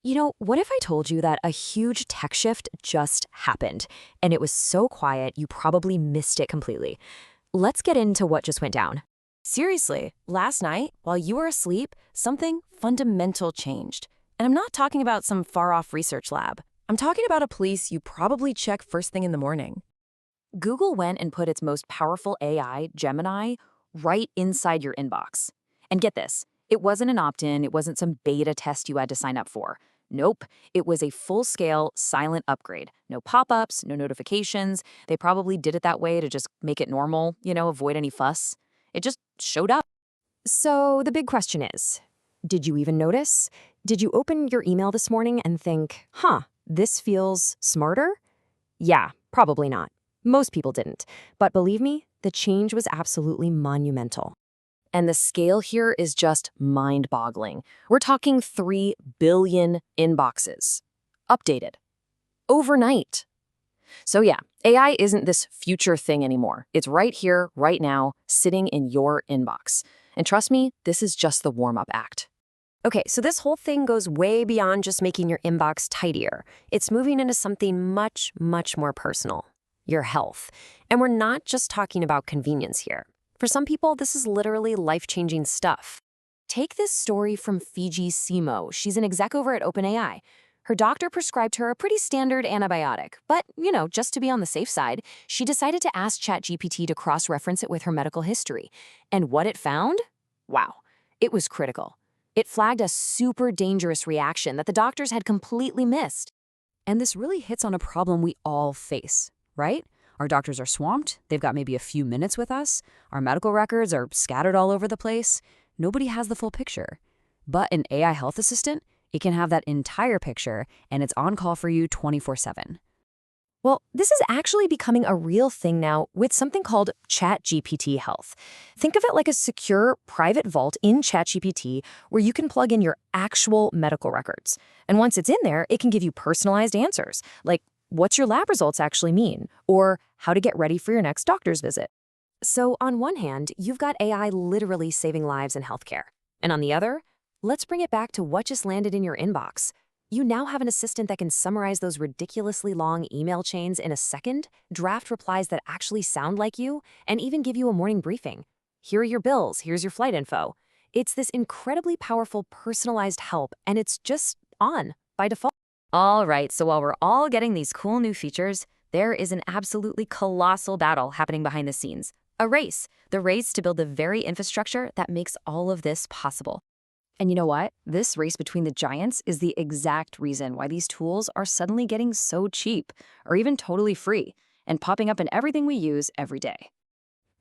What if I told you that a huge tech shift just happened, and it was so quiet you probably missed it completely? Let's get into what just went down. Seriously, last night, while you were asleep, something fundamental changed. And I'm not talking about some far-off research lab. I'm talking about a place you probably check first thing in the morning. Google went and put its most powerful AI, Gemini, right inside your inbox. And get this, it wasn't an opt-in, it wasn't some beta test you had to sign up for. Nope, it was a full-scale, silent upgrade. No pop-ups, no notifications. They probably did it that way to just make it normal, avoid any fuss. It just showed up. So the big question is, did you even notice? Did you open your email this morning and think, this feels smarter? Yeah, probably not. Most people didn't. But believe me, the change was absolutely monumental. And the scale here is just mind-boggling. We're talking 3 billion inboxes. Updated. Overnight. So yeah, AI isn't this future thing anymore. It's right here, right now, sitting in your inbox. And trust me, this is just the warm-up act. Okay, so this whole thing goes way beyond just making your inbox tidier. It's moving into something much, much more personal. Your health. And we're not just talking about convenience here. For some people, this is literally life-changing stuff. Take this story from Fiji Simo. She's an exec over at OpenAI. Her doctor prescribed her a pretty standard antibiotic, but, just to be on the safe side, she decided to ask ChatGPT to cross-reference it with her medical history. And what it found? Wow, it was critical. It flagged a super dangerous reaction that the doctors had completely missed. And this really hits on a problem we all face, right? Our doctors are swamped, they've got maybe a few minutes with us, our medical records are scattered all over the place. Nobody has the full picture. But an AI health assistant, it can have that entire picture, and it's on call for you 24/7. Well, this is actually becoming a real thing now with something called ChatGPT Health. Think of it like a secure private vault in ChatGPT where you can plug in your actual medical records. And once it's in there, it can give you personalized answers, like what's your lab results actually mean, or how to get ready for your next doctor's visit. So on one hand, you've got AI literally saving lives in healthcare. And on the other, let's bring it back to what just landed in your inbox. You now have an assistant that can summarize those ridiculously long email chains in a second, draft replies that actually sound like you, and even give you a morning briefing. Here are your bills, here's your flight info. It's this incredibly powerful personalized help, and it's just on by default. All right, so while we're all getting these cool new features, there is an absolutely colossal battle happening behind the scenes. A race. The race to build the very infrastructure that makes all of this possible. And you know what? This race between the giants is the exact reason why these tools are suddenly getting so cheap, or even totally free, and popping up in everything we use every day.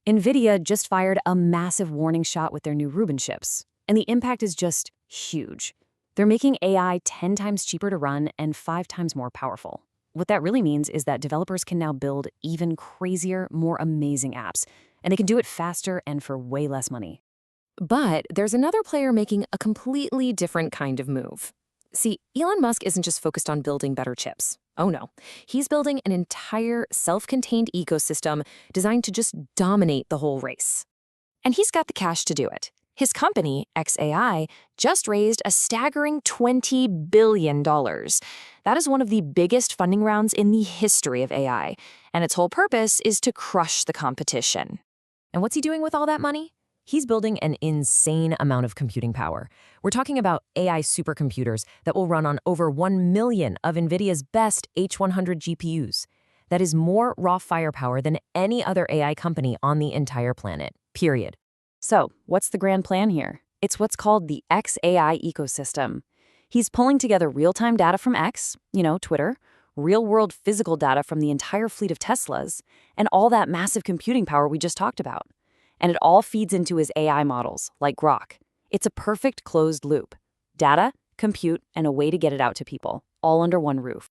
NVIDIA just fired a massive warning shot with their new Rubin chips, and the impact is just huge. They're making AI 10 times cheaper to run and 5 times more powerful. What that really means is that developers can now build even crazier, more amazing apps, and they can do it faster and for way less money. But there's another player making a completely different kind of move. See, Elon Musk isn't just focused on building better chips. Oh no, he's building an entire self-contained ecosystem designed to just dominate the whole race. And he's got the cash to do it. His company, xAI, just raised a staggering $20 billion. That is one of the biggest funding rounds in the history of AI, and its whole purpose is to crush the competition. And what's he doing with all that money? He's building an insane amount of computing power. We're talking about AI supercomputers that will run on over 1 million of NVIDIA's best H100 GPUs. That is more raw firepower than any other AI company on the entire planet, period. So, what's the grand plan here? It's what's called the xAI ecosystem. He's pulling together real-time data from X, Twitter, real-world physical data from the entire fleet of Teslas, and all that massive computing power we just talked about. And it all feeds into his AI models, like Grock. It's a perfect closed loop. Data, compute, and a way to get it out to people, all under one roof.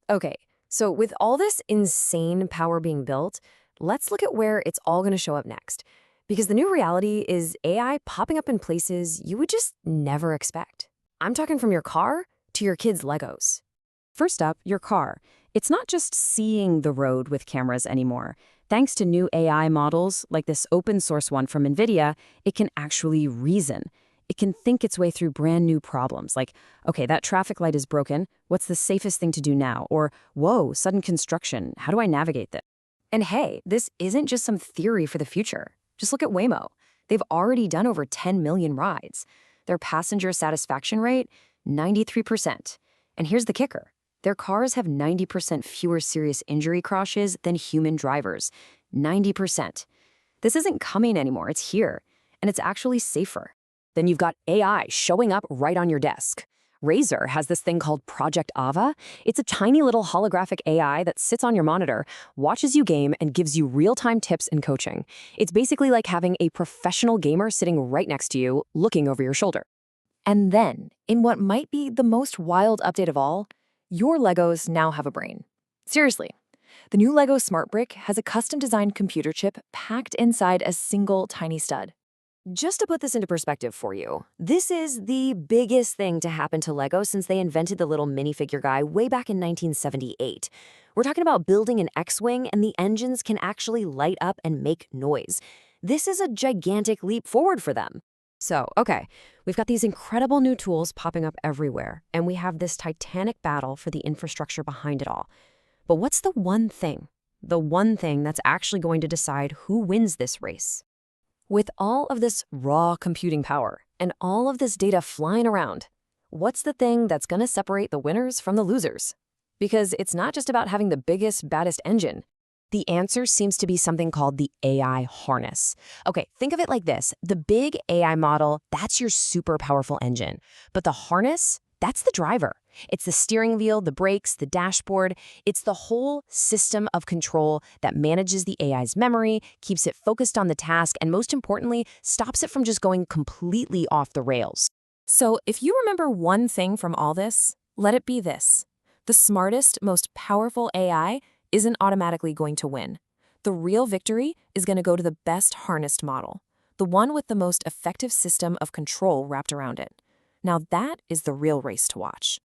Okay, so with all this insane power being built, let's look at where it's all going to show up next. Because the new reality is AI popping up in places you would just never expect. I'm talking from your car to your kids' Legos. First up, your car. It's not just seeing the road with cameras anymore. Thanks to new AI models, like this open source one from NVIDIA, it can actually reason. It It can think its way through brand new problems like, okay, that traffic light is broken. What's the safest thing to do now? Or, whoa, sudden construction. How do I navigate this? And hey, this isn't just some theory for the future. Just look at Waymo. They've already done over 10 million rides. Their passenger satisfaction rate, 93%. And here's the kicker. Their cars have 90% fewer serious injury crashes than human drivers. 90%. This isn't coming anymore, it's here. And it's actually safer. Then you've got AI showing up right on your desk. Razer has this thing called Project Ava. It's a tiny little holographic AI that sits on your monitor, watches you game, and gives you real-time tips and coaching. It's basically like having a professional gamer sitting right next to you, looking over your shoulder. And then, in what might be the most wild update of all, your Legos now have a brain. Seriously. The new Lego Smart Brick has a custom-designed computer chip packed inside a single tiny stud. Just to put this into perspective for you, this is the biggest thing to happen to Lego since they invented the little minifigure guy way back in 1978. We're talking about building an X-Wing and the engines can actually light up and make noise. This is a gigantic leap forward for them. So, okay, we've got these incredible new tools popping up everywhere, and we have this titanic battle for the infrastructure behind it all. But what's the one thing that's actually going to decide who wins this race? With all of this raw computing power and all of this data flying around, what's the thing that's going to separate the winners from the losers? Because it's not just about having the biggest, baddest engine. The answer seems to be something called the AI harness. Okay, think of it like this. The big AI model, that's your super powerful engine. But the harness, that's the driver. It's the steering wheel, the brakes, the dashboard. It's the whole system of control that manages the AI's memory, keeps it focused on the task, and most importantly, stops it from just going completely off the rails. So if you remember one thing from all this, let it be this. The smartest, most powerful AI isn't automatically going to win. The real victory is going to go to the best harnessed model, the one with the most effective system of control wrapped around it. Now that is the real race to watch.